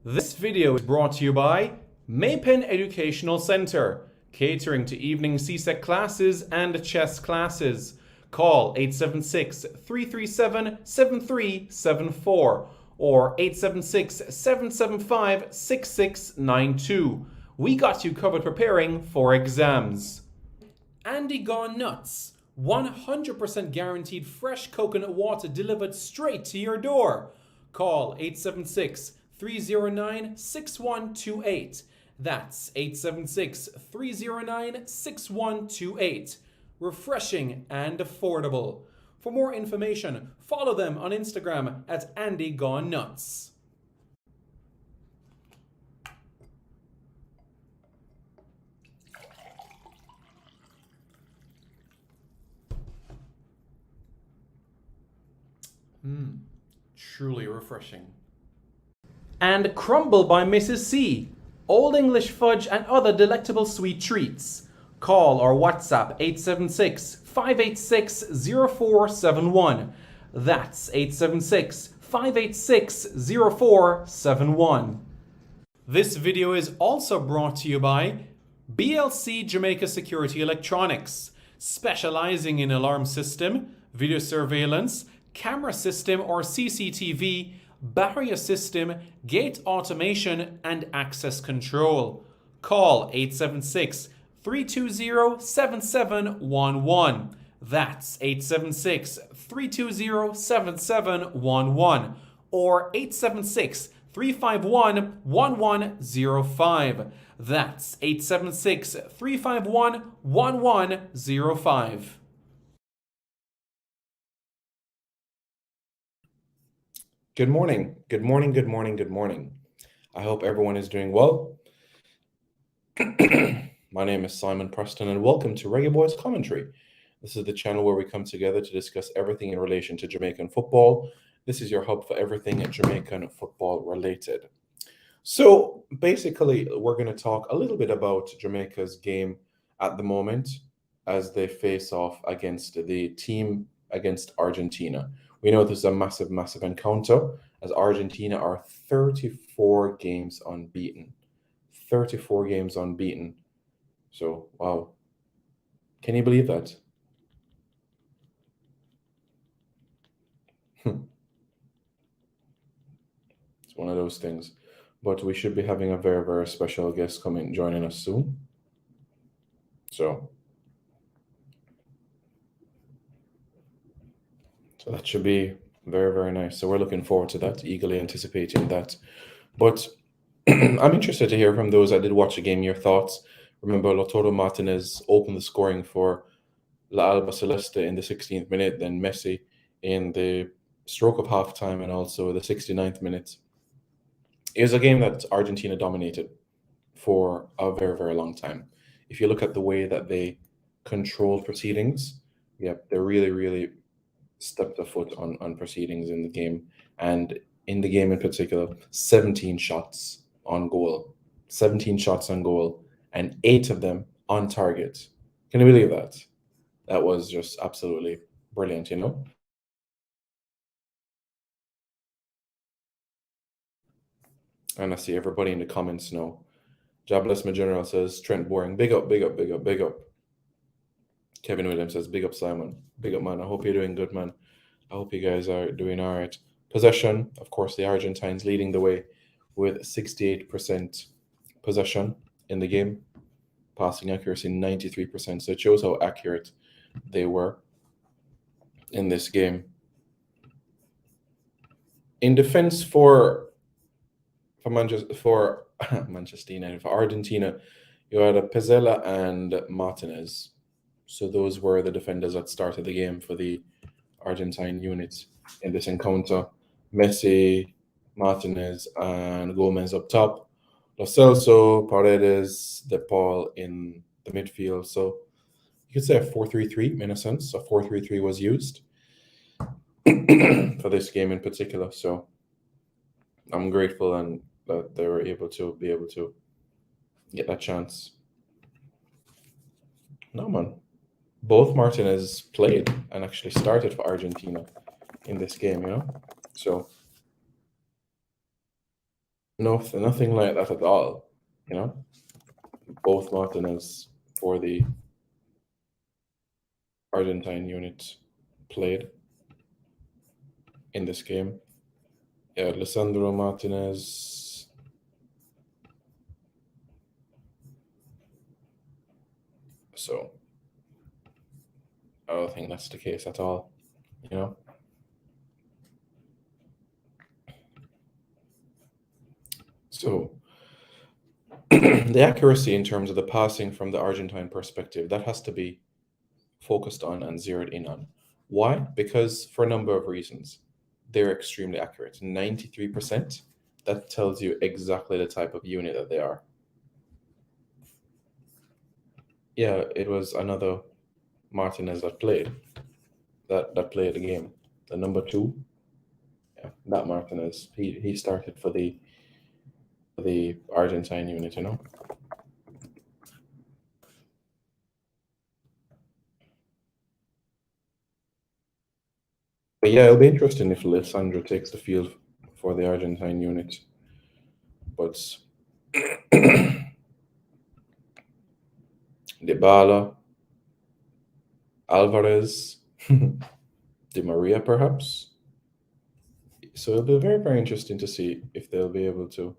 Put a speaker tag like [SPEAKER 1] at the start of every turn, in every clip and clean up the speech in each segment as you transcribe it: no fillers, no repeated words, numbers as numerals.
[SPEAKER 1] This video is brought to you by Maypen Educational Center, catering to evening CSEC classes and chess classes. Call 876-337-7374 or 876-775-6692. We got you covered preparing for exams. Andy Gone Nuts, 100% guaranteed fresh coconut water delivered straight to your door. Call 876-309-6128. That's 876-309-6128. Refreshing and affordable. For more information, follow them on Instagram at Andy Gone Nuts. Truly refreshing. And Crumble by Mrs. C. Old English fudge and other delectable sweet treats. Call or WhatsApp 876-586-0471. That's 876-586-0471. This video is also brought to you by BLC Jamaica Security Electronics, specializing in alarm system, video surveillance, camera system or CCTV, barrier system, gate automation, and access control. Call 876-320-7711. That's 876-320-7711 or 876-351-1105. That's 876-351-1105.
[SPEAKER 2] Good morning. Good morning. Good morning. Good morning. I hope everyone is doing well. My name is Simon Preston and welcome to Reggae Boys Commentary. This is the channel where we come together to discuss everything in relation to Jamaican football. This is your hub for everything Jamaican football related. So basically, we're going to talk a little bit about Jamaica's game at the moment as they face off against the team against Argentina. We know this is a massive, massive encounter as Argentina are 34 games unbeaten. 34 games unbeaten. So, wow. Can you believe that? It's one of those things. But we should be having a very, very special guest joining us soon. So that should be very, very nice. So we're looking forward to that, eagerly anticipating that. But I'm interested to hear from those that did watch the game, your thoughts. Remember, Lautaro Martinez opened the scoring for La Alba Celeste in the 16th minute, then Messi in the stroke of halftime and also the 69th minute. It was a game that Argentina dominated for a very, very long time. If you look at the way that they control proceedings, they really, really stepped a foot on proceedings in the game. And in the game in particular, 17 shots on goal. 17 shots on goal and 8 of them on target. Can you believe that? That was just absolutely brilliant, you know? And I see everybody in the comments now. Jobless My General says, Trent Boring, big up, big up, big up, big up. Kevin Williams says, big up, Simon. Big up, man. I hope you're doing good, man. I hope you guys are doing all right. Possession, of course, the Argentines leading the way with 68% possession in the game. Passing accuracy, 93%. So it shows how accurate they were in this game. In defense for Manchester United, for Argentina, you had Pezzella and Martinez. So those were the defenders that started the game for the Argentine unit in this encounter. Messi, Martinez, and Gomez up top. Lo Celso, Paredes, De Paul in the midfield. So you could say a 4-3-3 in a sense. A 4-3-3 was used for this game in particular. So I'm grateful and that they were able to get that chance. No, man. Both Martinez played and actually started for Argentina in this game, you know? So No, nothing like that at all. You know, both Martinez for the Argentine unit played in this game. Yeah, Lisandro Martinez. So I don't think that's the case at all. You know. So the accuracy in terms of the passing from the Argentine perspective, that has to be focused on and zeroed in on. Why? Because for a number of reasons. They're extremely accurate. 93%. That tells you exactly the type of unit that they are. Yeah, it was another Martinez that played. That played the game. The number 2. Yeah, that Martinez. He started for the Argentine unit, you know. But yeah, it'll be interesting if Lisandro takes the field for the Argentine unit. But Dybala, Alvarez, Di Maria, perhaps. So it'll be very, very interesting to see if they'll be able to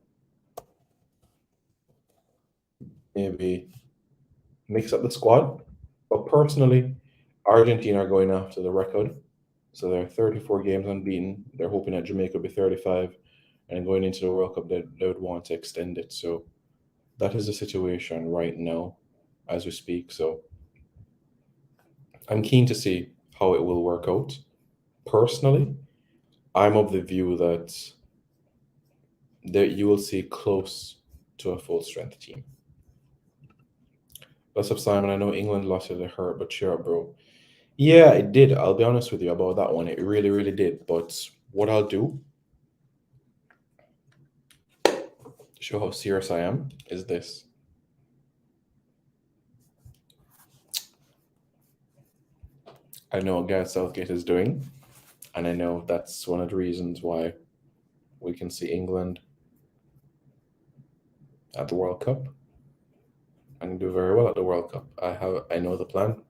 [SPEAKER 2] maybe mix up the squad. But personally, Argentina are going after the record. So they're 34 games unbeaten. They're hoping that Jamaica will be 35. And going into the World Cup, they would want to extend it. So that is the situation right now as we speak. So I'm keen to see how it will work out. Personally, I'm of the view that you will see close to a full strength team. What's up, Simon? I know England lost it hurt, but cheer up, bro. Yeah, it did. I'll be honest with you about that one. It really, really did. But what I'll do to show how serious I am is this. I know what Gareth Southgate is doing, and I know that's one of the reasons why we can see England at the World Cup and do very well at the World Cup. I know the plan,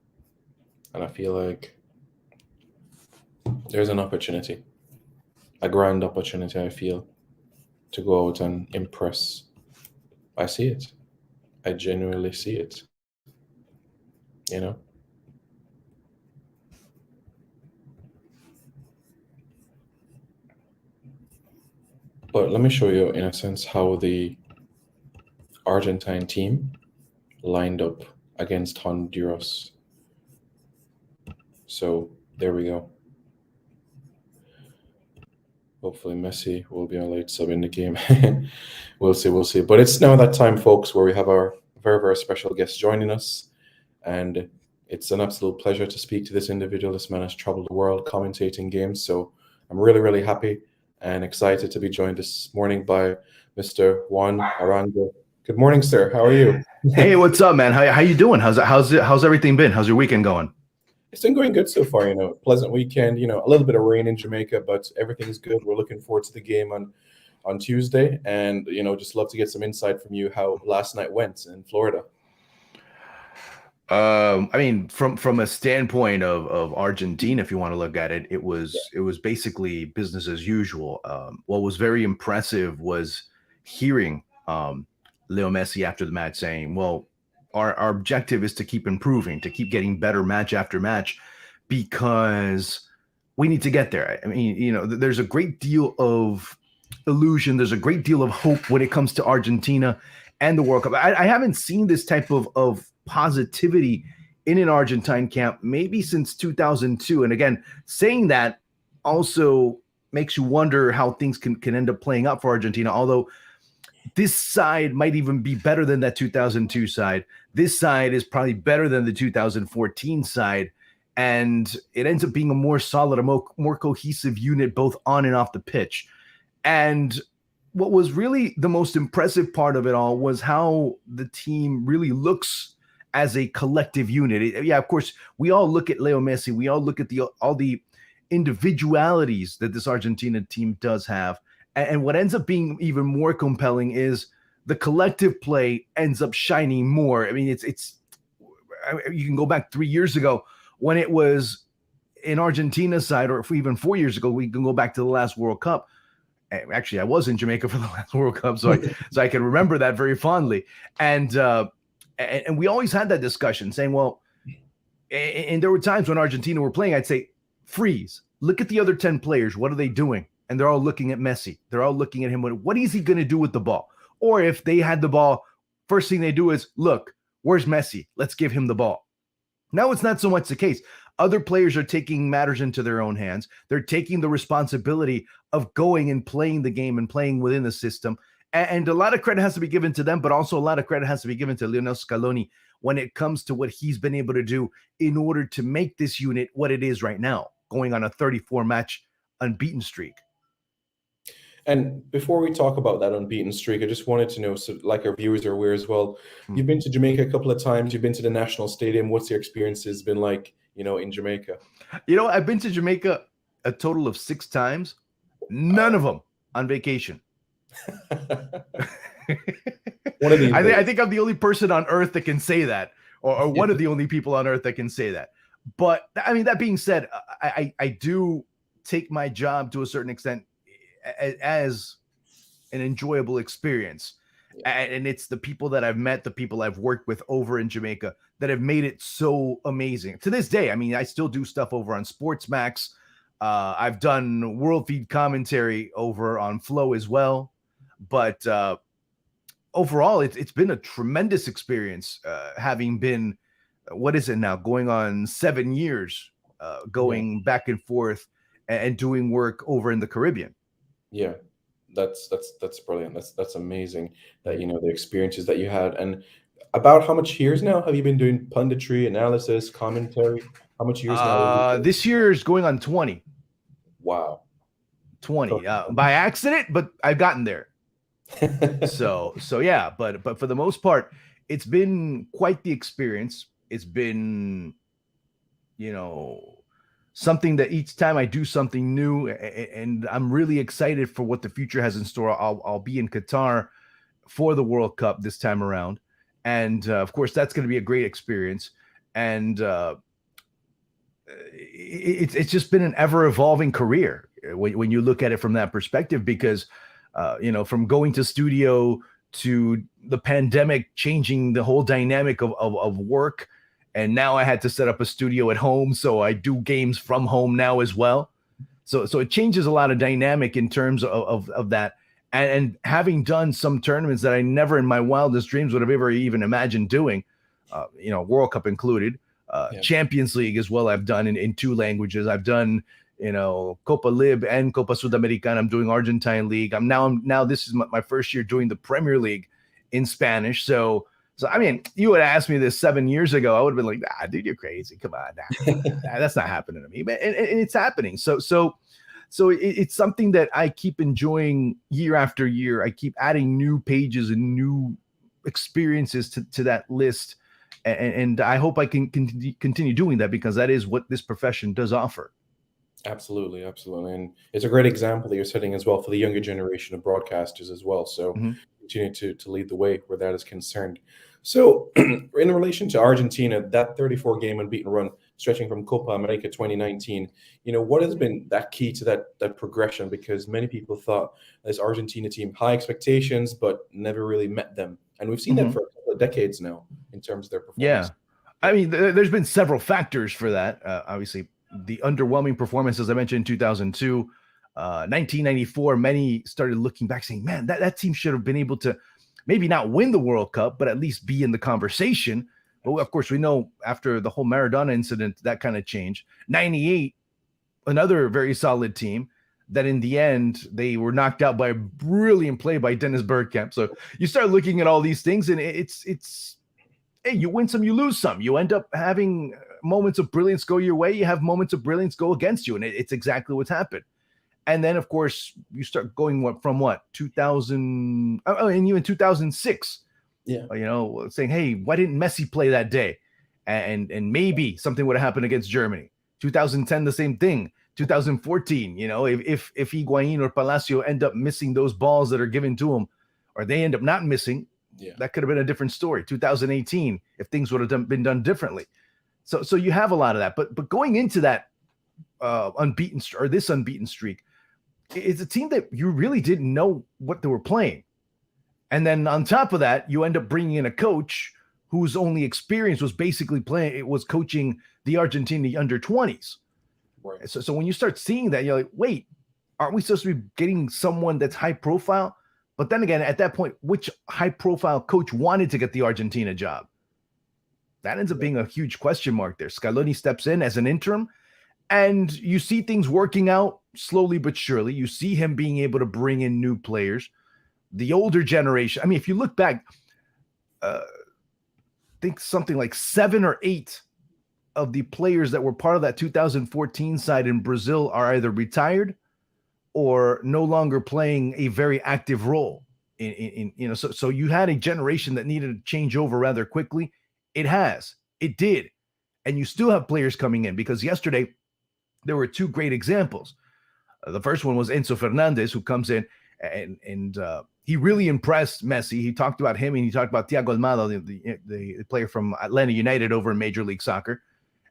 [SPEAKER 2] and I feel like there's an opportunity, a grand opportunity, I feel, to go out and impress. I see it. I genuinely see it. You know? But let me show you, in a sense, how the Argentine team lined up against Honduras. So there we go. Hopefully Messi will be a late sub in the game. We'll see. But it's now that time, folks, where we have our very, very special guest joining us. And it's an absolute pleasure to speak to this individual. This man has traveled the world commentating games. So I'm really, really happy and excited to be joined this morning by Mr. Juan Arango. Good morning, sir. How are you?
[SPEAKER 3] Hey, what's up, man? How you doing? How's everything been? How's your weekend going?
[SPEAKER 2] It's been going good so far, you know. Pleasant weekend, you know, a little bit of rain in Jamaica, but everything's good. We're looking forward to the game on Tuesday, and you know, just love to get some insight from you how last night went in Florida.
[SPEAKER 3] I mean, from a standpoint of Argentina, if you want to look at it, it was basically business as usual. What was very impressive was hearing Leo Messi after the match saying, well, our objective is to keep improving, to keep getting better match after match, because we need to get there. I mean, you know, there's a great deal of illusion. There's a great deal of hope when it comes to Argentina and the World Cup. I haven't seen this type of positivity in an Argentine camp maybe since 2002. And again, saying that also makes you wonder how things can end up playing out for Argentina, although this side might even be better than that 2002 side. This side is probably better than the 2014 side, and it ends up being a more solid, a more cohesive unit both on and off the pitch. And what was really the most impressive part of it all was how the team really looks as a collective unit. Yeah, of course, we all look at Leo Messi. We all look at all the individualities that this Argentina team does have. And what ends up being even more compelling is the collective play ends up shining more. I mean, you can go back 3 years ago when it was in Argentina's side, or if even 4 years ago, we can go back to the last World Cup. Actually, I was in Jamaica for the last World Cup, so I can remember that very fondly. And we always had that discussion, saying, well, and there were times when Argentina were playing, I'd say, freeze, look at the other 10 players. What are they doing? And they're all looking at Messi. They're all looking at him. What is he going to do with the ball? Or if they had the ball, first thing they do is, look, where's Messi? Let's give him the ball. Now it's not so much the case. Other players are taking matters into their own hands. They're taking the responsibility of going and playing the game and playing within the system. And a lot of credit has to be given to them, but also a lot of credit has to be given to Lionel Scaloni when it comes to what he's been able to do in order to make this unit what it is right now, going on a 34-match unbeaten streak.
[SPEAKER 2] And before we talk about that unbeaten streak, I just wanted to know, so like our viewers are aware as well, you've been to Jamaica a couple of times, you've been to the National Stadium. What's your experiences been like, in Jamaica?
[SPEAKER 3] I've been to Jamaica a total of 6 times, none of them on vacation.
[SPEAKER 2] One of these
[SPEAKER 3] I think I'm the only person on earth that can say that, or one of the only people on earth that can say that. But I mean, that being said, I do take my job to a certain extent as an enjoyable experience. And it's the people that I've met, the people I've worked with over in Jamaica that have made it so amazing. To this day, I mean, I still do stuff over on Sportsmax. I've done World Feed commentary over on Flow as well. But overall, it's been a tremendous experience, having been, what is it now, going on 7 years, going back and forth and doing work over in the Caribbean.
[SPEAKER 2] Yeah, that's brilliant. That's amazing that the experiences that you had. And about how much years now have you been doing punditry, analysis, commentary? How much years now?
[SPEAKER 3] This year is going on 20.
[SPEAKER 2] Wow.
[SPEAKER 3] 20 by accident, but I've gotten there. so yeah, but for the most part, it's been quite the experience. It's been, something that each time I do something new, and I'm really excited for what the future has in store. I'll be in Qatar for the World Cup this time around. And of course, that's going to be a great experience. And it's just been an ever evolving career when you look at it from that perspective, because, from going to studio to the pandemic, changing the whole dynamic of work. And now I had to set up a studio at home. So I do games from home now as well. So it changes a lot of dynamic in terms of that. And having done some tournaments that I never in my wildest dreams would have ever even imagined doing, World Cup included, Champions League as well. I've done in 2 languages. I've done, Copa Lib and Copa Sudamericana. I'm doing Argentine League. Now this is my first year doing the Premier League in Spanish. So I mean, you would ask me this 7 years ago, I would have been like, nah, dude, you're crazy. Come on, nah, that's not happening to me. But and it's happening. So it's something that I keep enjoying year after year. I keep adding new pages and new experiences to that list. And I hope I can continue doing that, because that is what this profession does offer.
[SPEAKER 2] Absolutely. And it's a great example that you're setting as well for the younger generation of broadcasters as well. So continue to lead the way where that is concerned. So in relation to Argentina, that 34-game unbeaten run stretching from Copa America 2019, what has been that key to that progression? Because many people thought this Argentina team, high expectations, but never really met them. And we've seen that for a couple of decades now in terms of their performance.
[SPEAKER 3] Yeah. I mean, there's been several factors for that. Obviously, the underwhelming performance, as I mentioned, in 2002, 1994, many started looking back saying, man, that team should have been able to maybe not win the World Cup, but at least be in the conversation. But of course, we know after the whole Maradona incident, that kind of changed. 98, another very solid team that in the end, they were knocked out by a brilliant play by Dennis Bergkamp. So you start looking at all these things, and it's hey, you win some, you lose some. You end up having moments of brilliance go your way. You have moments of brilliance go against you. And it's exactly what's happened. And then, of course, you start going from 2000, and even 2006, saying, hey, why didn't Messi play that day? And maybe something would have happened against Germany. 2010, the same thing. 2014, if Higuain or Palacio end up missing those balls that are given to them, or they end up not missing, that could have been a different story. 2018, if things would have been done differently. So you have a lot of that. But going into that unbeaten streak, it's a team that you really didn't know what they were playing. And then on top of that, you end up bringing in a coach whose only experience was basically coaching the Argentina under 20s.
[SPEAKER 2] Right.
[SPEAKER 3] So when you start seeing that, you're like, wait, aren't we supposed to be getting someone that's high profile? But then again, at that point, which high profile coach wanted to get the Argentina job? That ends up being a huge question mark there. Scaloni steps in as an interim, and you see things working out slowly but surely. You see him being able to bring in new players. The older generation, I mean, if you look back, I think something like 7 or 8 of the players that were part of that 2014 side in Brazil are either retired or no longer playing a very active role so you had a generation that needed to change over rather quickly. It did. And you still have players coming in, because yesterday there were 2 great examples. The first one was Enzo Fernandez, who comes in and he really impressed Messi. He talked about him, and he talked about Thiago Almada, the player from Atlanta United over in Major League Soccer,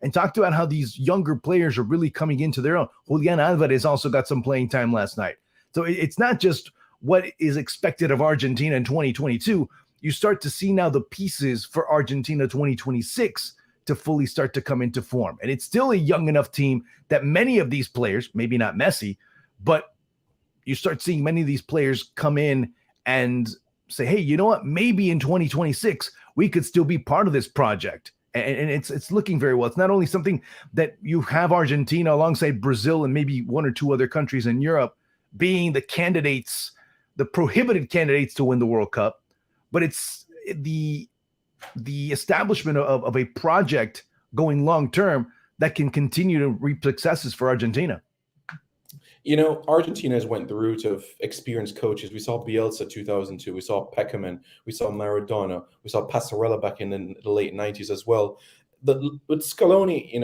[SPEAKER 3] and talked about how these younger players are really coming into their own. Julian Alvarez also got some playing time last night. So it's not just what is expected of Argentina in 2022. You start to see now the pieces for Argentina 2026 to fully start to come into form. And it's still a young enough team that many of these players, maybe not Messi, but you start seeing many of these players come in and say, hey, you know what? Maybe in 2026, we could still be part of this project. And it's looking very well. It's not only something that you have Argentina alongside Brazil and maybe 1 or 2 other countries in Europe being the candidates, the prohibited candidates to win the World Cup, but it's the establishment of a project going long term that can continue to reap successes for Argentina.
[SPEAKER 2] Argentina has went the route of experienced coaches. We saw Bielsa 2002. We saw Peckerman. We saw Maradona. We saw Passarella back in the late 90s as well. But Scaloni,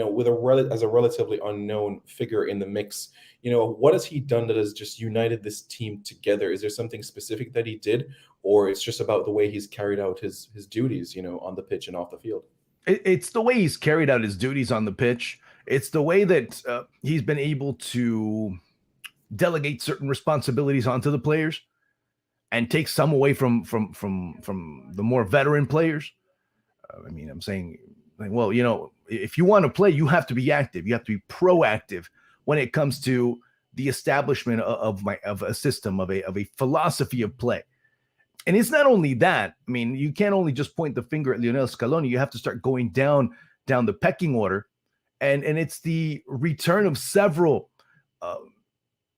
[SPEAKER 2] as a relatively unknown figure in the mix, what has he done that has just united this team together? Is there something specific that he did, or it's just about the way he's carried out his duties, on the pitch and off the field?
[SPEAKER 3] It's the way he's carried out his duties on the pitch. It's the way that he's been able to delegate certain responsibilities onto the players and take some away from the more veteran players. I'm saying, well, if you want to play, you have to be active. You have to be proactive when it comes to the establishment of a system, of a philosophy of play. And it's not only that. You can't only just point the finger at Lionel Scaloni. You have to start going down the pecking order, and it's the return of several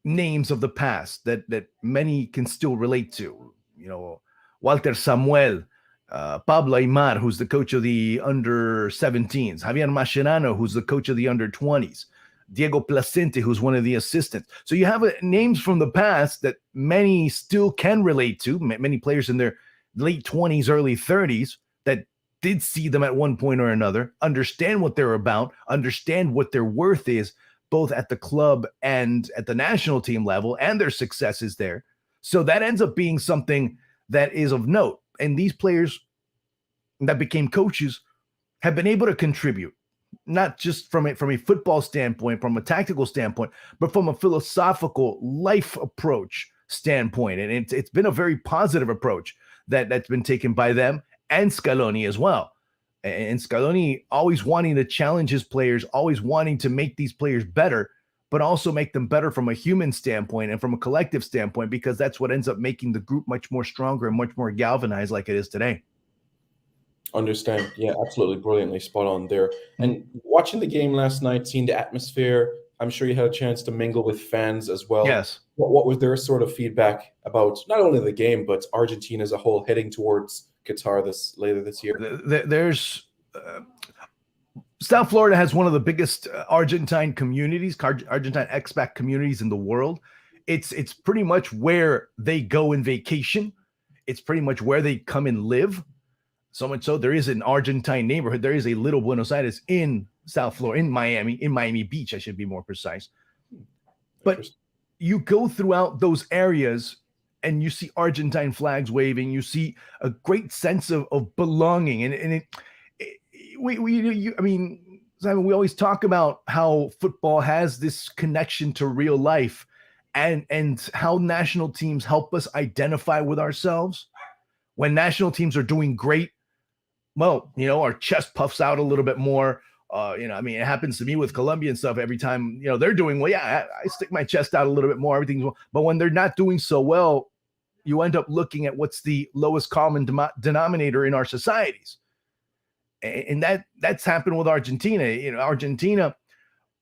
[SPEAKER 3] names of the past that many can still relate to. Walter Samuel, Pablo Aymar, who's the coach of the under 17s, Javier Mascherano, who's the coach of the under 20s, Diego Placente, who's one of the assistants. So you have names from the past that many still can relate to, many players in their late 20s, early 30s that did see them at one point or another, understand what they're about, understand what their worth is, both at the club and at the national team level, and their successes there. So that ends up being something that is of note. And these players that became coaches have been able to contribute, not just from a football standpoint, from a tactical standpoint, but from a philosophical life approach standpoint. And it's been a very positive approach that's been taken by them and Scaloni as well. And Scaloni always wanting to challenge his players, always wanting to make these players better, but also make them better from a human standpoint and from a collective standpoint, because that's what ends up making the group much more stronger and much more galvanized like it is today.
[SPEAKER 2] Understand. Yeah, absolutely. Brilliantly spot on there. And watching the game last night, seeing the atmosphere, I'm sure you had a chance to mingle with fans as well.
[SPEAKER 3] Yes.
[SPEAKER 2] What was their sort of feedback about not only the game, but Argentina as a whole heading towards Qatar later this year?
[SPEAKER 3] There's South Florida has one of the biggest Argentine communities, Argentine expat communities in the world. It's pretty much where they go in vacation. It's pretty much where they come and live. So much so, there is an Argentine neighborhood. There is a little Buenos Aires in South Florida, in Miami Beach, I should be more precise. But you go throughout those areas and you see Argentine flags waving, you see a great sense of belonging. I mean, Simon, we always talk about how football has this connection to real life and how national teams help us identify with ourselves. When national teams are doing great, well, our chest puffs out a little bit more. I mean, it happens to me with Colombia and stuff. Every time, they're doing well, yeah, I stick my chest out a little bit more. Everything's well. But when they're not doing so well, you end up looking at what's the lowest common denominator in our societies. And that's happened with Argentina. Argentina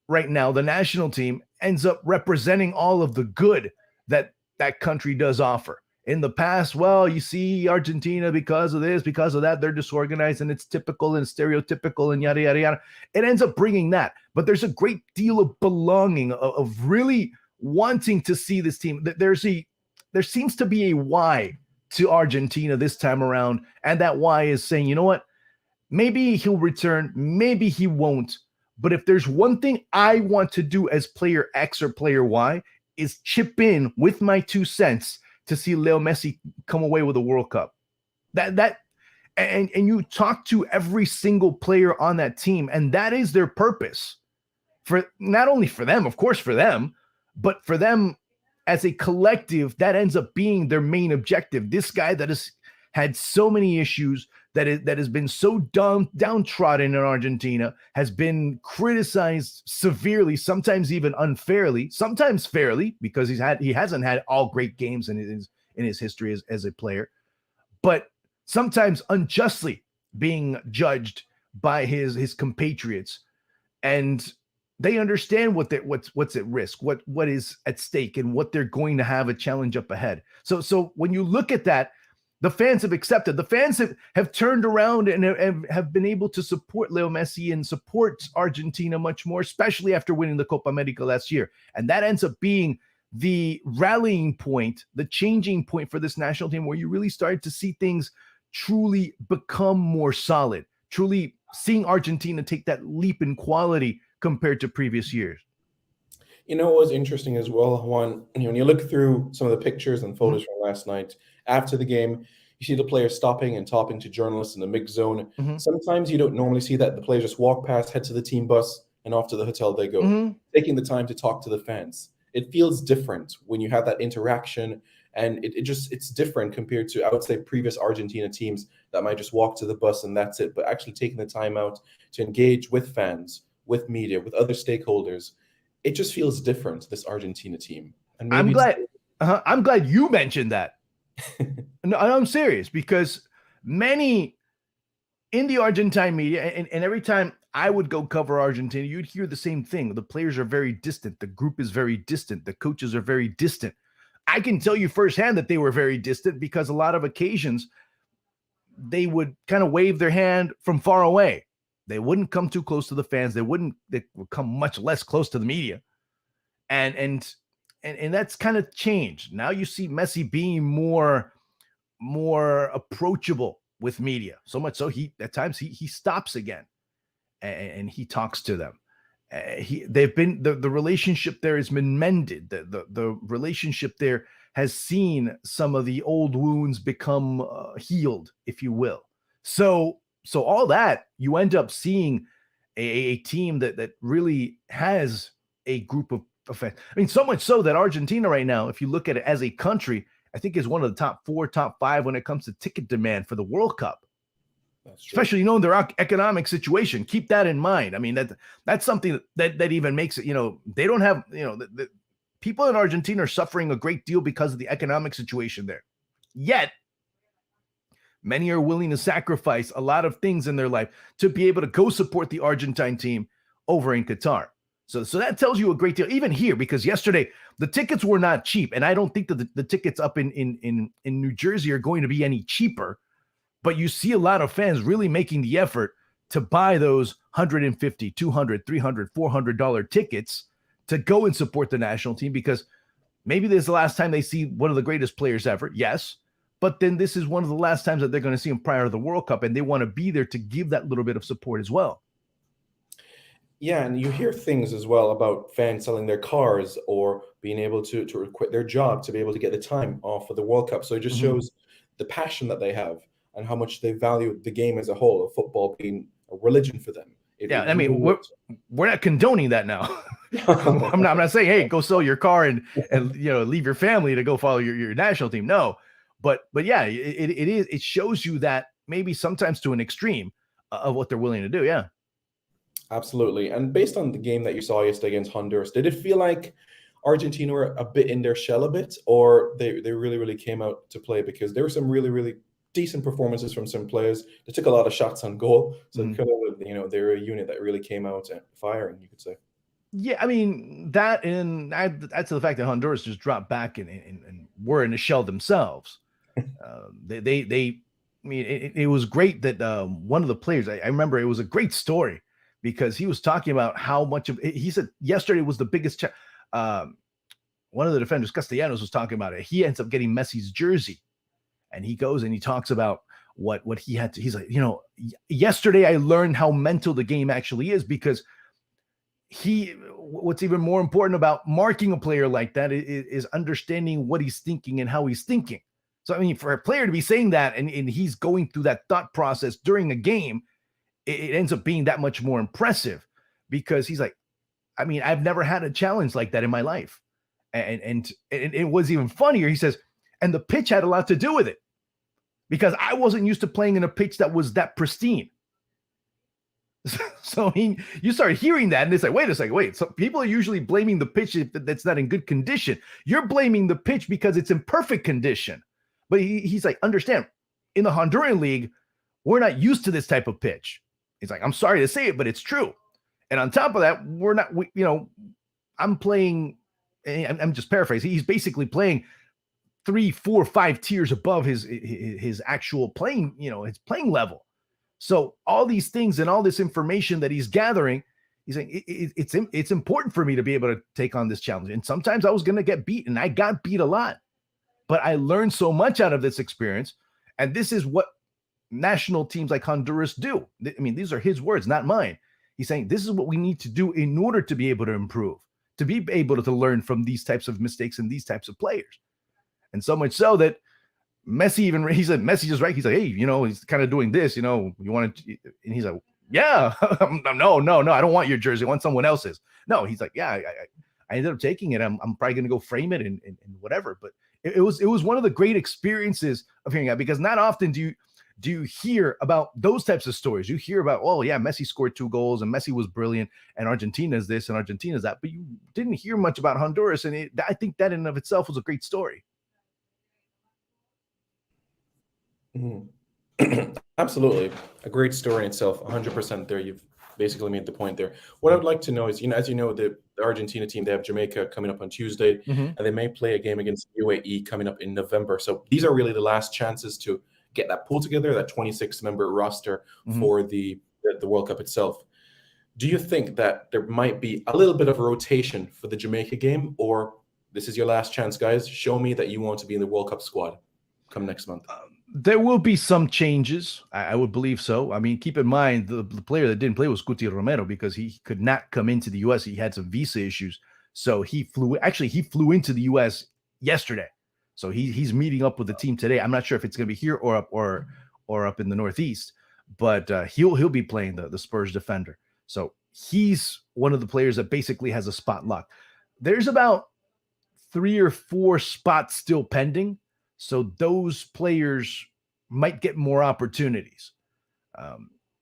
[SPEAKER 3] right now, the national team ends up representing all of the good that country does offer. In the past, well, you see Argentina because of this, because of that, they're disorganized and it's typical and stereotypical and yada, yada, yada. It ends up bringing that. But there's a great deal of belonging, of really wanting to see this team. There seems to be a why to Argentina this time around. And that why is saying, you know what? Maybe he'll return, maybe he won't. But if there's one thing I want to do as player X or player Y is chip in with my 2 cents to see Leo Messi come away with a World Cup. And you talk to every single player on that team, and that is their purpose. For not only for them, of course, for them, but for them as a collective, that ends up being their main objective. This guy that has had so many issues, that has been so downtrodden in Argentina, has been criticized severely, sometimes even unfairly, sometimes fairly, because he hasn't had all great games in his history as a player, but sometimes unjustly being judged by his compatriots. And they understand what's at risk, what is at stake, and what they're going to have a challenge up ahead. So when you look at that, the fans have accepted. The fans have turned around and have been able to support Leo Messi and support Argentina much more, especially after winning the Copa America last year. And that ends up being the rallying point, the changing point for this national team, where you really started to see things truly become more solid, truly seeing Argentina take that leap in quality compared to previous years.
[SPEAKER 2] What was interesting as well, Juan, when you look through some of the pictures and photos from last night, after the game, you see the players stopping and talking to journalists in the mix zone. Sometimes you don't normally see that. The players just walk past, head to the team bus, and off to the hotel they go, taking the time to talk to the fans. It feels different when you have that interaction, and it's different compared to, I would say, previous Argentina teams that might just walk to the bus and that's it. But actually taking the time out to engage with fans, with media, with other stakeholders, it just feels different, this Argentina team. And
[SPEAKER 3] I'm glad you mentioned that. No, I'm serious, because many in the Argentine media, and every time I would go cover Argentina, you'd hear the same thing. The players are very distant. The group is very distant. The coaches are very distant. I can tell you firsthand that they were very distant, because a lot of occasions they would kind of wave their hand from far away. They wouldn't come too close to the fans. They would come much less close to the media. And that's kind of changed. Now you see Messi being more approachable with media. So much so at times he stops again and he talks to them. The relationship there has been mended. The relationship there has seen some of the old wounds become healed, if you will. So all that, you end up seeing a team that really has a group of fans. I mean, so much so that Argentina right now, if you look at it as a country, I think is one of the top 4, top 5 when it comes to ticket demand for the World Cup. Especially, their economic situation. Keep that in mind. I mean, that's something that even makes it, they don't have, the people in Argentina are suffering a great deal because of the economic situation there. Yet, many are willing to sacrifice a lot of things in their life to be able to go support the Argentine team over in Qatar. So that tells you a great deal, even here, because yesterday the tickets were not cheap. And I don't think that the tickets up in New Jersey are going to be any cheaper. But you see a lot of fans really making the effort to buy those $150, $200, $300, $400 tickets to go and support the national team, because maybe this is the last time they see one of the greatest players ever. Yes. But then this is one of the last times that they're going to see him prior to the World Cup, and they want to be there to give that little bit of support as well.
[SPEAKER 2] Yeah, and you hear things as well about fans selling their cars or being able to quit their job to be able to get the time off for the World Cup. So it just
[SPEAKER 3] Mhm.
[SPEAKER 2] shows the passion that they have and how much they value the game as a whole, of football being a religion for them.
[SPEAKER 3] Yeah,
[SPEAKER 2] It
[SPEAKER 3] I mean,
[SPEAKER 2] really
[SPEAKER 3] we're not condoning that now.
[SPEAKER 2] is.
[SPEAKER 3] I'm not saying, hey, go sell your car and leave your family to go follow your national team. No, but yeah, it shows you that maybe sometimes to an extreme of what they're willing to do. Yeah.
[SPEAKER 2] Absolutely. And based on the game that you saw yesterday against Honduras, did it feel like Argentina were a bit in their shell a bit, or they really, really came out to play? Because there were some really, really decent performances from some players. They took a lot of shots on goal. So it
[SPEAKER 3] Mhm.
[SPEAKER 2] could have, they're a unit that really came out and firing, you could say.
[SPEAKER 3] Yeah, I mean that, and that's the fact that Honduras just dropped back and were in a shell themselves. They I mean, it was great that one of the players, I remember it was a great story because he was talking about how much of, he said yesterday was the biggest. One of the defenders, Castellanos, was talking about it. He ends up getting Messi's jersey, and he goes and he talks about what he had to. He's like, yesterday I learned how mental the game actually is because what's even more important about marking a player like that is understanding what he's thinking and how he's thinking. So I mean, for a player to be saying that and he's going through that thought process during a game, it ends up being that much more impressive because he's like, I mean, I've never had a challenge like that in my life. And it was even funnier. He says, and the pitch had a lot to do with it because I wasn't used to playing in a pitch that was that pristine. So you start hearing that, and it's like, wait a second, wait. So people are usually blaming the pitch that's not in good condition. You're blaming the pitch because it's in perfect condition. But he's like, understand, in the Honduran league, we're not used to this type of pitch. He's like, I'm sorry to say it, but it's true. And on top of that, we're not, I'm playing. I'm just paraphrasing. He's basically playing 3, 4, 5 tiers above his actual playing, his playing level. So all these things and all this information that he's gathering, he's saying it's important for me to be able to take on this challenge. And sometimes I was going to get beat, and I got beat a lot, but I learned so much out of this experience. And this is what national teams like Honduras do. I mean, these are his words, not mine. He's saying this is what we need to do in order to be able to improve, to be able to learn from these types of mistakes and these types of players. And so much so that he said, Messi just right. He's like, hey, he's kind of doing this, you want to, and he's like, yeah, no, I don't want your jersey. I want someone else's. No, he's like, yeah, I ended up taking it. I'm probably going to go frame it and whatever. But it was one of the great experiences of hearing that, because not often do you hear about those types of stories. You hear about, oh yeah, Messi scored 2 goals and Messi was brilliant and Argentina is this and Argentina is that, but you didn't hear much about Honduras. And I think that in and of itself was a great story.
[SPEAKER 2] Mhm. Absolutely. A great story in itself. 100% there. You've basically made the point there. What I would like to know is, as you know, the Argentina team, they have Jamaica coming up on Tuesday,
[SPEAKER 3] Mm-hmm.
[SPEAKER 2] and they may play a game against UAE coming up in November. So these are really the last chances to get that pull together, that 26-member roster
[SPEAKER 3] Mm-hmm.
[SPEAKER 2] for the World Cup itself. Do you think that there might be a little bit of a rotation for the Jamaica game, or this is your last chance, guys? Show me that you want to be in the World Cup squad come next month.
[SPEAKER 3] There will be some changes. I would believe so. I mean, keep in mind the player that didn't play was Guti Romero because he could not come into the U.S. He had some visa issues, so he flew into the U.S. yesterday. So he's meeting up with the team today. I'm not sure if it's going to be here or up in the Northeast, but he'll be playing the Spurs defender. So he's one of the players that basically has a spot locked. There's about 3 or 4 spots still pending. So those players might get more opportunities.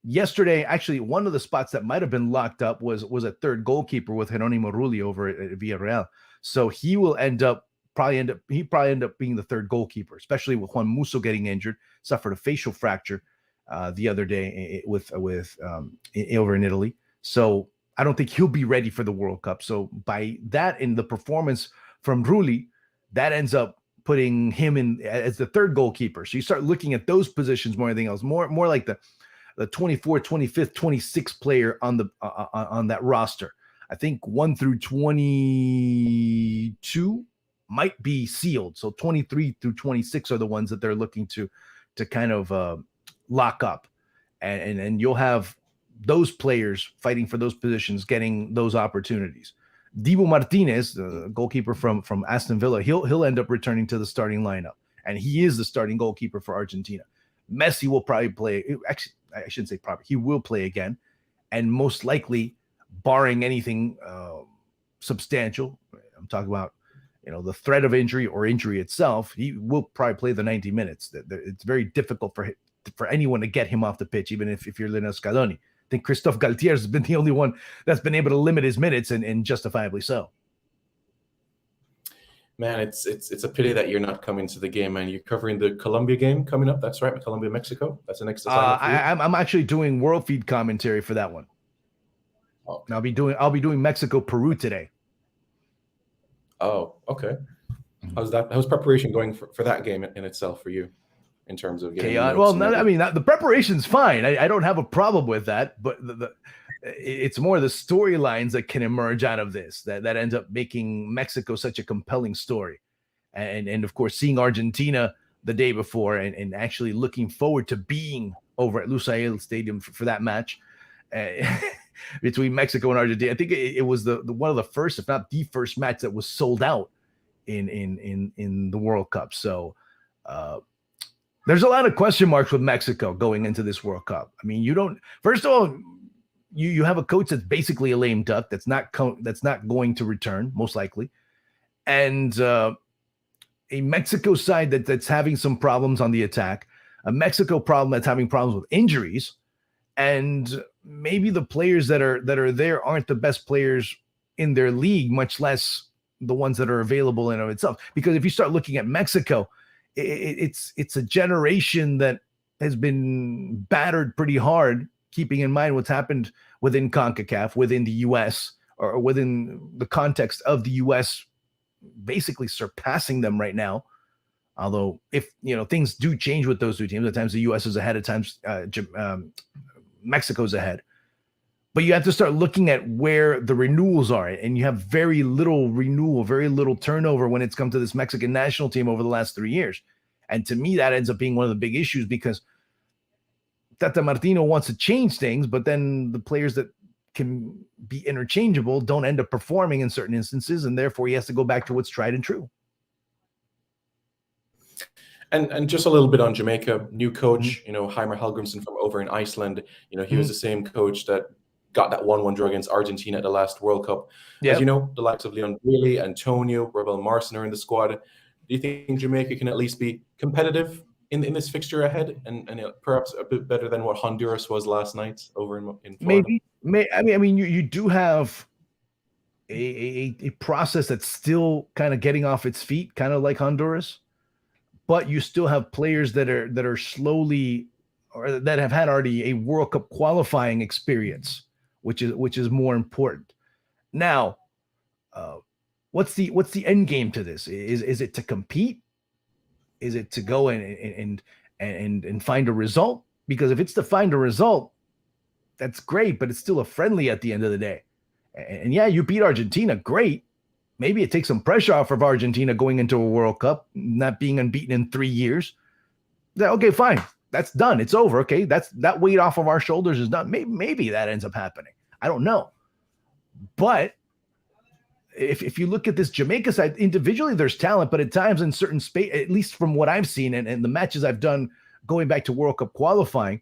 [SPEAKER 3] Yesterday, actually, one of the spots that might have been locked up was a third goalkeeper with Jeronimo Rulli over at Villarreal. So he will probably end up being the third goalkeeper, especially with Juan Musso getting injured, suffered a facial fracture the other day with over in Italy. So I don't think he'll be ready for the World Cup. So by that, in the performance from Rulli, that ends up putting him in as the third goalkeeper. So you start looking at those positions more than anything else, more like the 24th, 25th, 26th player on that roster. I think 1 through 22 might be sealed. So 23 through 26 are the ones that they're looking to kind of lock up. And you'll have those players fighting for those positions getting those opportunities. Dibu Martinez, the goalkeeper from Aston Villa, he'll end up returning to the starting lineup, and he is the starting goalkeeper for Argentina. Messi will probably play. Actually, I shouldn't say probably. He will play again, and most likely, barring anything substantial, I'm talking about, the threat of injury or injury itself, he will probably play the 90 minutes. It's very difficult for anyone to get him off the pitch, even if you're Lionel Scaloni. I think Christophe Galtier has been the only one that's been able to limit his minutes, and justifiably so.
[SPEAKER 2] Man, it's a pity that you're not coming to the game, man. You're covering the Colombia game coming up. That's right, Colombia, Mexico. That's the next assignment for you.
[SPEAKER 3] I'm actually doing World Feed commentary for that one.
[SPEAKER 2] Oh.
[SPEAKER 3] And I'll be doing Mexico Peru today.
[SPEAKER 2] Oh, okay. How's preparation going for that game in itself for you? In terms of getting
[SPEAKER 3] the preparation's fine. I don't have a problem with that, but it's more the storylines that can emerge out of this that ends up making Mexico such a compelling story, and of course seeing Argentina the day before and actually looking forward to being over at Lusail Stadium for that match between Mexico and Argentina. I think it was the one of the first, if not the first, match that was sold out in the World Cup. So. There's a lot of question marks with Mexico going into this World Cup. I mean, first of all, you have a coach that's basically a lame duck that's not going to return, most likely. And a Mexico side that's having some problems on the attack, a Mexico problem that's having problems with injuries, and maybe the players that are there aren't the best players in their league, much less the ones that are available in of itself. Because if you start looking at Mexico, it's a generation that has been battered pretty hard, keeping in mind what's happened within CONCACAF, within the U.S., or within the context of the U.S. basically surpassing them right now. Although if things do change with those two teams, at times the U.S. is ahead, at times Mexico's ahead. But you have to start looking at where the renewals are, and you have very little renewal, very little turnover when it's come to this Mexican national team over the last 3 years. And to me, that ends up being one of the big issues, because Tata Martino wants to change things, but then the players that can be interchangeable don't end up performing in certain instances, and therefore he has to go back to what's tried and true.
[SPEAKER 2] And just a little bit on Jamaica, new coach, Heimer Helgrimsson from over in Iceland. He was the same coach that got that 1-1 draw against Argentina at the last World Cup.
[SPEAKER 3] Yep.
[SPEAKER 2] As you know, the likes of Leon Bailey, Antonio, Rebel Marson are in the squad. Do you think Jamaica can at least be competitive in this fixture ahead, and perhaps a bit better than what Honduras was last night over in Florida?
[SPEAKER 3] Maybe. You do have a process that's still kind of getting off its feet, kind of like Honduras, but you still have players that are slowly, or that have had already a World Cup qualifying experience, which is more important. Now, what's the end game to this? Is it to compete? Is it to go and find a result? Because if it's to find a result, that's great, but it's still a friendly at the end of the day. And yeah, you beat Argentina, great. Maybe it takes some pressure off of Argentina going into a World Cup, not being unbeaten in 3 years. Okay, fine. That's done. It's over. Okay, that weight off of our shoulders is done. Maybe that ends up happening. I don't know. But if you look at this Jamaica side, individually there's talent, but at times in certain space, at least from what I've seen and the matches I've done going back to World Cup qualifying,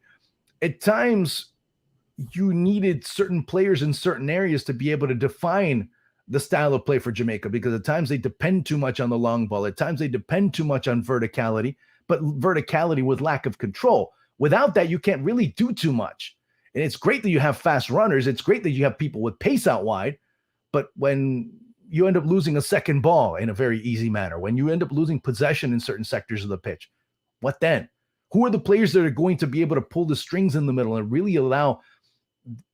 [SPEAKER 3] at times you needed certain players in certain areas to be able to define the style of play for Jamaica, because at times they depend too much on the long ball. At times they depend too much on verticality, but verticality with lack of control. Without that, you can't really do too much. And it's great that you have fast runners. It's great that you have people with pace out wide. But when you end up losing a second ball in a very easy manner, when you end up losing possession in certain sectors of the pitch, what then? Who are the players that are going to be able to pull the strings in the middle and really allow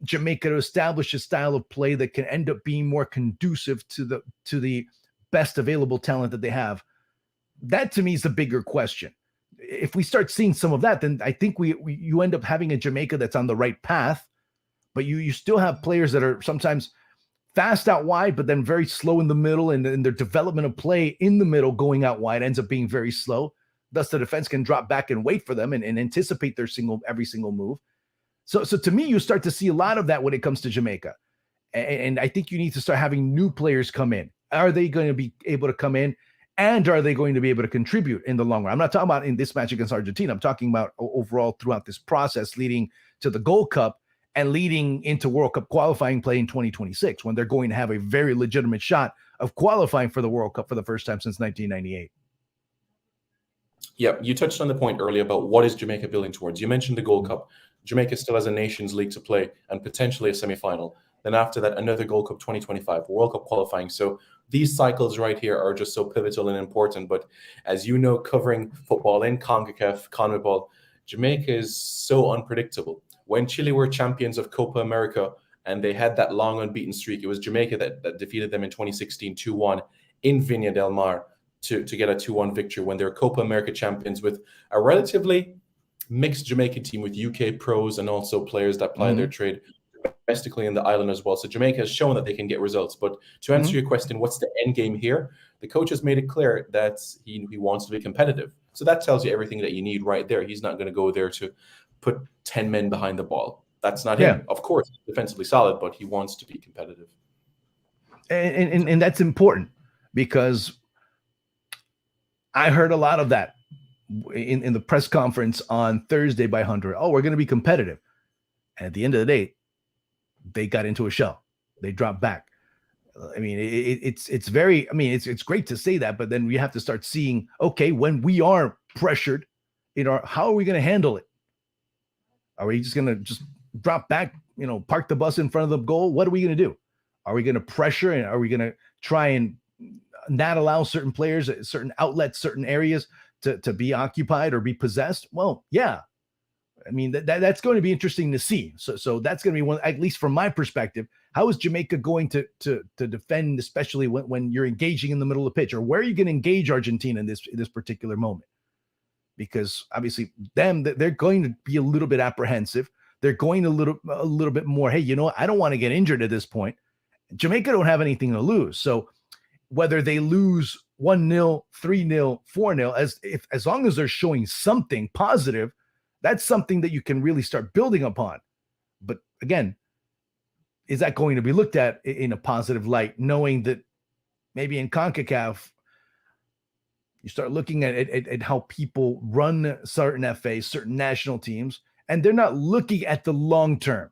[SPEAKER 3] Jamaica to establish a style of play that can end up being more conducive to the best available talent that they have? That to me is the bigger question. If we start seeing some of that, then I think you end up having a Jamaica that's on the right path, but you still have players that are sometimes fast out wide, but then very slow in the middle, and their development of play in the middle going out wide ends up being very slow. Thus, the defense can drop back and wait for them and anticipate every single move. So to me, you start to see a lot of that when it comes to Jamaica. And I think you need to start having new players come in. Are they going to be able to come in? And are they going to be able to contribute in the long run? I'm not talking about in this match against Argentina. I'm talking about overall throughout this process leading to the Gold Cup and leading into World Cup qualifying play in 2026, when they're going to have a very legitimate shot of qualifying for the World Cup for the first time since 1998.
[SPEAKER 2] Yeah, you touched on the point earlier about what is Jamaica building towards. You mentioned the Gold Cup. Jamaica still has a Nations League to play and potentially a semi-final. Then after that, another Gold Cup 2025, World Cup qualifying. So these cycles right here are just so pivotal and important. But as you know, covering football in CONCACAF, CONMEBOL, Jamaica is so unpredictable. When Chile were champions of Copa America and they had that long unbeaten streak, it was Jamaica that defeated them in 2016 2-1 in Viña del Mar to get a 2-1 victory when they're Copa America champions with a relatively mixed Jamaican team with UK pros and also players that ply their trade domestically in the island as well. So Jamaica has shown that they can get results. But to answer your question, what's the end game here? The coach has made it clear that he wants to be competitive. So that tells you everything that you need right there. He's not going to go there to put 10 men behind the ball. That's not him. Of course, defensively solid, but he wants to be competitive.
[SPEAKER 3] And that's important, because I heard a lot of that in the press conference on Thursday by Hunter. Oh, we're going to be competitive. And at the end of the day, they got into a shell. They dropped back. I mean, it's very, I mean, it's great to say that, but then we have to start seeing, okay, when we are pressured how are we going to handle it? Are we just going to just drop back, park the bus in front of the goal? What are we going to do? Are we going to pressure, and are we going to try and not allow certain players, certain outlets, certain areas to be occupied or be possessed? Well, yeah. I mean, that's going to be interesting to see. So that's going to be one, at least from my perspective. How is Jamaica going to defend, especially when you're engaging in the middle of the pitch? Or where are you going to engage Argentina in this particular moment? Because obviously they're going to be a little bit apprehensive. They're going a little bit more, hey, I don't want to get injured at this point. Jamaica don't have anything to lose. So whether they lose 1-0, 3-0, 4-0, as long as they're showing something positive, that's something that you can really start building upon. But again, is that going to be looked at in a positive light, knowing that maybe in CONCACAF, you start looking at how people run certain FAs, certain national teams, and they're not looking at the long term.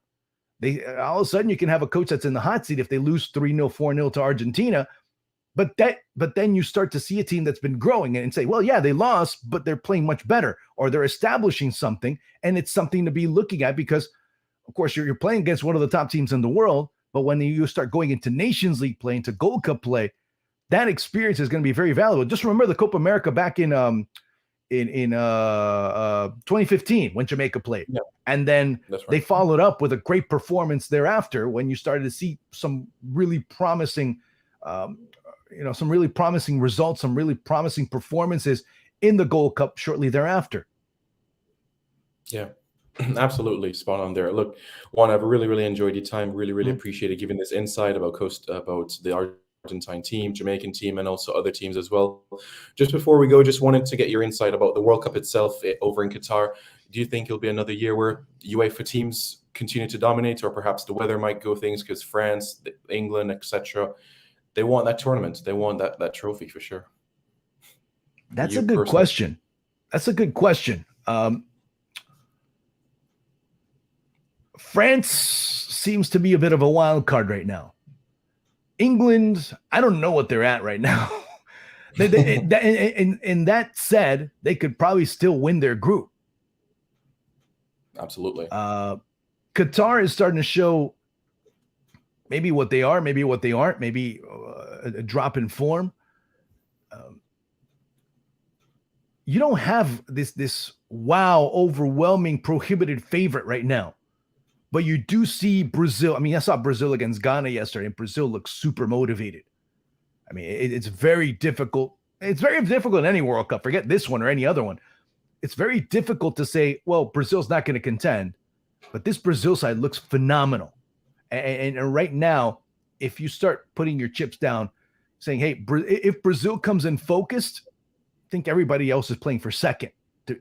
[SPEAKER 3] They all of a sudden you can have a coach that's in the hot seat if they lose 3-0, 4-0 to Argentina. But then you start to see a team that's been growing and say, well, yeah, they lost, but they're playing much better, or they're establishing something, and it's something to be looking at, because, of course, you're playing against one of the top teams in the world. But when you start going into Nations League play, into Gold Cup play, that experience is going to be very valuable. Just remember the Copa America back in 2015 when Jamaica played, and then they followed up with a great performance thereafter when you started to see some really promising. Some really promising results, some really promising performances in the Gold Cup shortly thereafter.
[SPEAKER 2] Yeah, absolutely spot on there. Look, Juan, I've really, really enjoyed your time. Really appreciated giving this insight about the Argentine team, Jamaican team, and also other teams as well. Just before we go, just wanted to get your insight about the World Cup itself over in Qatar. Do you think it'll be another year where UEFA teams continue to dominate, or perhaps the weather might go things, because France, England, etc., they want that tournament. They want that trophy for sure.
[SPEAKER 3] That's a good question. That's a good question. France seems to be a bit of a wild card right now. England, I don't know what they're at right now. And that said, they could probably still win their group.
[SPEAKER 2] Absolutely.
[SPEAKER 3] Qatar is starting to show maybe what they are, maybe what they aren't, maybe a drop in form. You don't have this wow, overwhelming, prohibited favorite right now. But you do see Brazil. I mean, I saw Brazil against Ghana yesterday, and Brazil looks super motivated. I mean, it's very difficult. It's very difficult in any World Cup. Forget this one or any other one. It's very difficult to say, well, Brazil's not going to contend. But this Brazil side looks phenomenal. And right now, if you start putting your chips down, saying, hey, if Brazil comes in focused, I think everybody else is playing for second,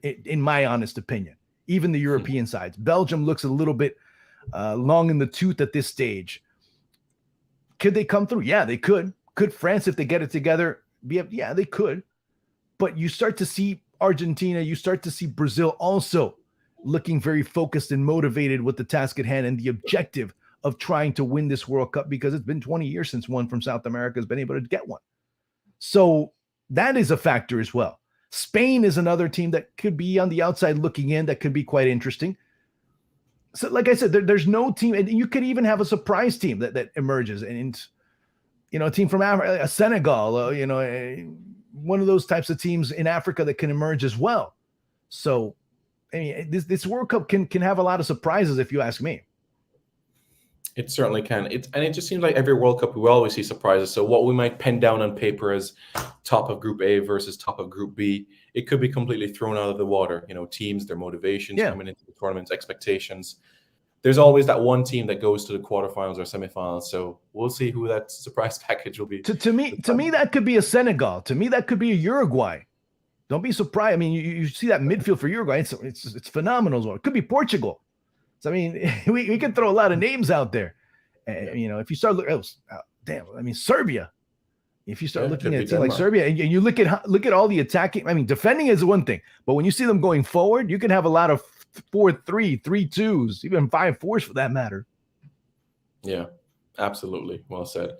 [SPEAKER 3] in my honest opinion. even the European sides. Belgium looks a little bit long in the tooth at this stage. Could they come through? Yeah, they could. Could France, if they get it together, yeah, they could. But you start to see Argentina, you start to see Brazil also looking very focused and motivated with the task at hand and the objective of trying to win this World Cup, because it's been 20 years since one from South America has been able to get one. So that is a factor as well. Spain is another team that could be on the outside looking in, that could be quite interesting. So like I said, there's no team, and you could even have a surprise team that emerges, and a team from Africa, a Senegal, one of those types of teams in Africa that can emerge as well. So, I mean, this World Cup can have a lot of surprises, if you ask me.
[SPEAKER 2] It certainly can. And it just seems like every World Cup, we always see surprises. So what we might pen down on paper as top of Group A versus top of Group B, it could be completely thrown out of the water. Teams, their motivations coming into the tournaments, expectations. There's always that one team that goes to the quarterfinals or semifinals. So we'll see who that surprise package will be.
[SPEAKER 3] To me, that could be a Senegal. To me, that could be a Uruguay. Don't be surprised. I mean, you see that midfield for Uruguay. It's phenomenal. It could be Portugal. So, I mean, we can throw a lot of names out there. If you start looking, Serbia. If you start looking at a team like Serbia, and you look at all the attacking, I mean, defending is one thing, but when you see them going forward, you can have a lot of 4-3, 3-2s, even 5-4s for that matter.
[SPEAKER 2] Yeah, absolutely. Well said.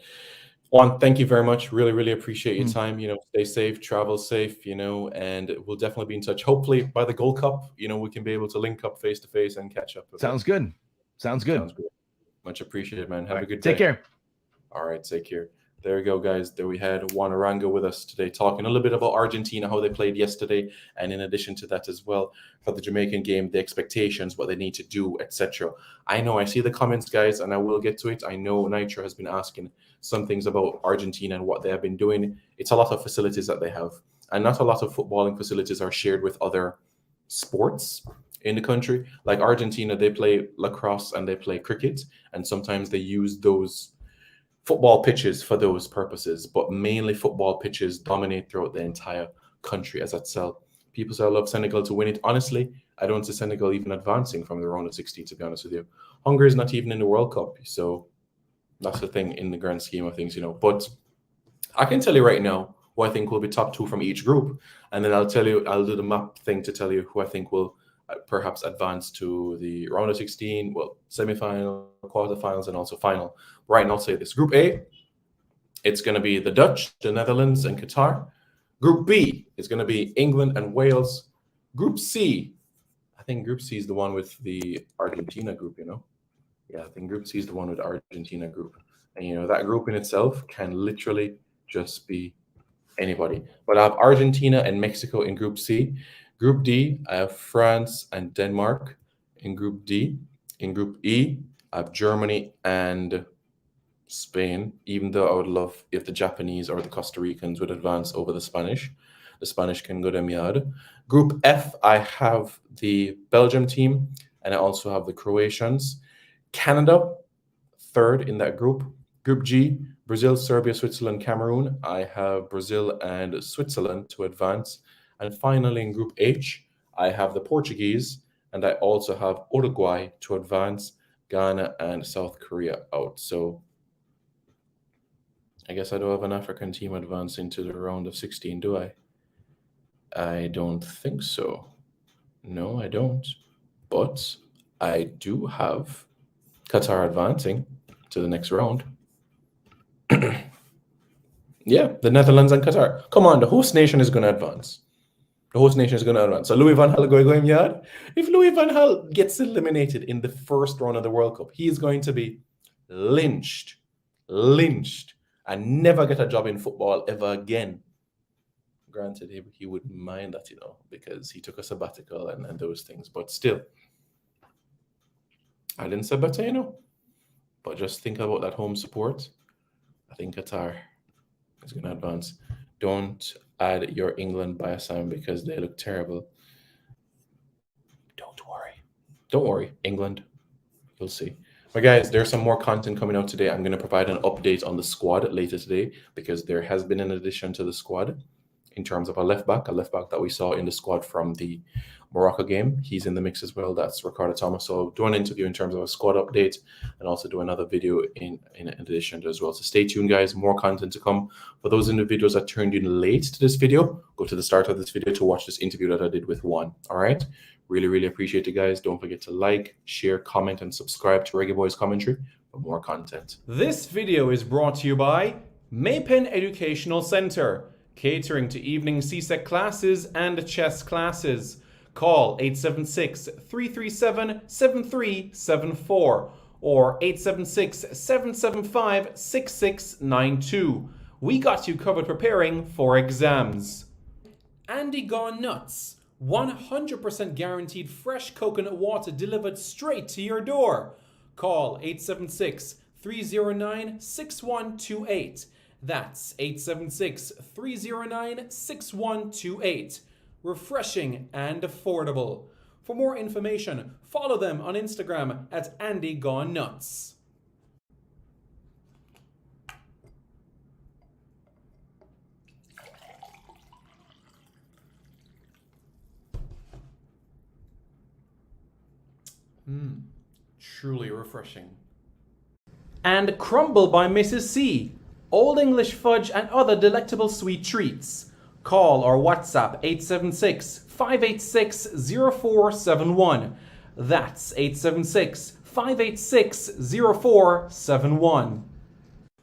[SPEAKER 2] Juan, thank you very much. Really, really appreciate your time. Stay safe, travel safe, and we'll definitely be in touch. Hopefully by the Gold Cup, we can be able to link up face to face and catch up.
[SPEAKER 3] Sounds good. Sounds good.
[SPEAKER 2] Much appreciated, man. Have a good day.
[SPEAKER 3] Take care.
[SPEAKER 2] All right, take care. There we go, guys. There we had Juan Arango with us today, talking a little bit about Argentina, how they played yesterday, and in addition to that as well, for the Jamaican game, the expectations, what they need to do, etc. I know I see the comments, guys, and I will get to it. I know Nitro has been asking some things about Argentina and what they have been doing. It's a lot of facilities that they have, and not a lot of footballing facilities are shared with other sports in the country. Like Argentina, they play lacrosse and they play cricket, and sometimes they use those football pitches for those purposes, but mainly football pitches dominate throughout the entire country as itself. People say I love Senegal to win it. Honestly, I don't see Senegal even advancing from the round of 16, to be honest with you. Hungary is not even in the World Cup, so that's the thing in the grand scheme of things, But I can tell you right now who I think will be top two from each group, and then I'll do the map thing to tell you who I think will perhaps advance to the round of 16, semi-final, quarterfinals, and also final. Right now, I'll say this. Group A, it's going to be the Dutch, the Netherlands, and Qatar. Group B is going to be England and Wales. Group C, I think Group C is the one with the Argentina group, Yeah, I think Group C is the one with the Argentina group. And, that group in itself can literally just be anybody. But I have Argentina and Mexico in Group C. Group D, I have France and Denmark in Group D. In Group E, I have Germany and Spain, even though I would love if the Japanese or the Costa Ricans would advance over the Spanish. The Spanish can go de miad. Group F, I have the Belgium team, and I also have the Croatians. Canada, third in that group. Group G, Brazil, Serbia, Switzerland, Cameroon. I have Brazil and Switzerland to advance. And finally, in Group H, I have the Portuguese, and I also have Uruguay to advance, Ghana and South Korea out. So I guess I do have an African team advancing to the round of 16, do I? I don't think so. No, I don't. But I do have Qatar advancing to the next round. Yeah, the Netherlands and Qatar. Come on, the host nation is going to advance. The host nation is going to advance. So Louis van Gaal going yard. If Louis van Gaal gets eliminated in the first round of the World Cup, he is going to be lynched, and never get a job in football ever again. Granted, he wouldn't mind that, because he took a sabbatical and those things. But still, I didn't say better, But just think about that home support. I think Qatar is going to advance. Don't add your England bias on because they look terrible. Don't worry, England. You'll see. But guys, there's some more content coming out today. I'm going to provide an update on the squad later today because there has been an addition to the squad in terms of a left back that we saw in the squad from the Morocco game. He's in the mix as well. That's Ricardo Thomas. So do an interview in terms of a squad update and also do another video in addition to as well. So stay tuned, guys. More content to come. For those individuals that turned in late to this video, go to the start of this video to watch this interview that I did with Juan. All right. Really, really appreciate it, guys. Don't forget to like, share, comment, and subscribe to Reggae Boys Commentary for more content.
[SPEAKER 1] This video is brought to you by Mapen Educational Center, catering to evening CSEC classes and chess classes. Call 876-337-7374 or 876-775-6692. We got you covered preparing for exams. Andy Gone Nuts. 100% guaranteed fresh coconut water delivered straight to your door. Call 876-309-6128. That's 876-309-6128. Refreshing and affordable. For more information, follow them on Instagram at Andy Gone Nuts. Truly refreshing. And Crumble by Mrs. C. Old English fudge and other delectable sweet treats. Call or WhatsApp 876-586-0471. That's 876-586-0471.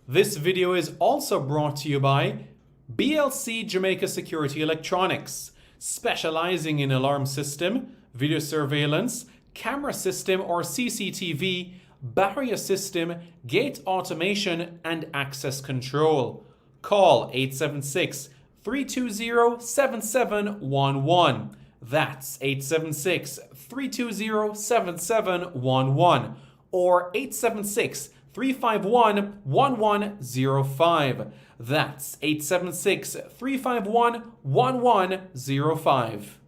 [SPEAKER 1] This video is also brought to you by BLC Jamaica Security Electronics, specializing in alarm system, video surveillance, camera system or CCTV, barrier system, gate automation, and access control. Call 876-320-7711. That's 876-320-7711 or 876-351-1105. That's 876-351-1105.